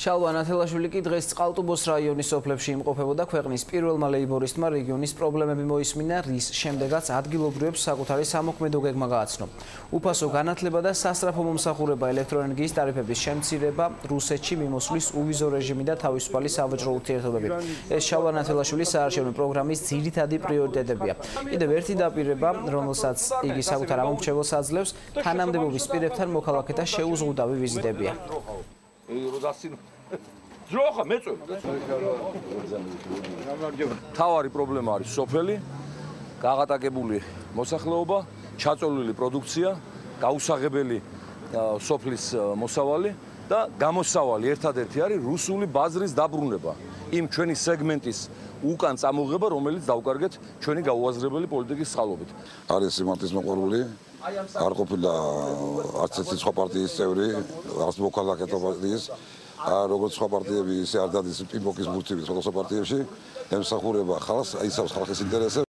შალვა ნათელაშვილი კი დღეს წყალტუბოს რაიონის სოფლებში იმყოფებოდა. ქვეყნის პირველმა ლეიბორისტმა რეგიონის პრობლემები მოისმინა, რის შემდეგაც ადგილობრივებს საკუთარი სამოქმედო გეგმა გააცნო. უფასო განათლება და სასწრაფო მომსახურება, ელექტროენერგიის ტარიფების შემცირება, რუსეთში მიმოსვლის უვიზო რეჟიმი და თავისუფალი სავაჭრო ურთიერთობები. ეს შალვა ნათელაშვილის საარჩევნო პროგრამის ძირითადი პრიორიტეტებია. კიდევ ერთი დაპირება, რომელსაც იგი საკუთარ ამომრჩეველს აძლევს, თანამდებობის პირებთან მოქალაქეთა შეუზღუდავი ვიზიტებია. თავარი პრობლემა არის სოფელი, გაღატაკებული მოსახლეობა, ჩაწოლილი პროდუქცია, გაუსაღებელი სოფლის მოსავალი და გამოსავალი ერთადერთი არის რუსული ბაზრის დაბრუნება. იმ ჩვენი სეგმენტის უკან წამოღება, რომელიც დავკარგეთ ჩვენი გაუაზრებელი პოლიტიკის წყალობით. არის სიმართლის მოყვარული, არ ყოფილა არც ერთი სხვა პარტიის წევრი, არც მოქალაქეთა პარტიის, როგორც სხვა პარტიები, ისე არ დადის პიმბოკის ბურთებით სხვადასხვა პარტიებში, ემსახურება ხალხს, აიცავს ხალხის ინტერესებს.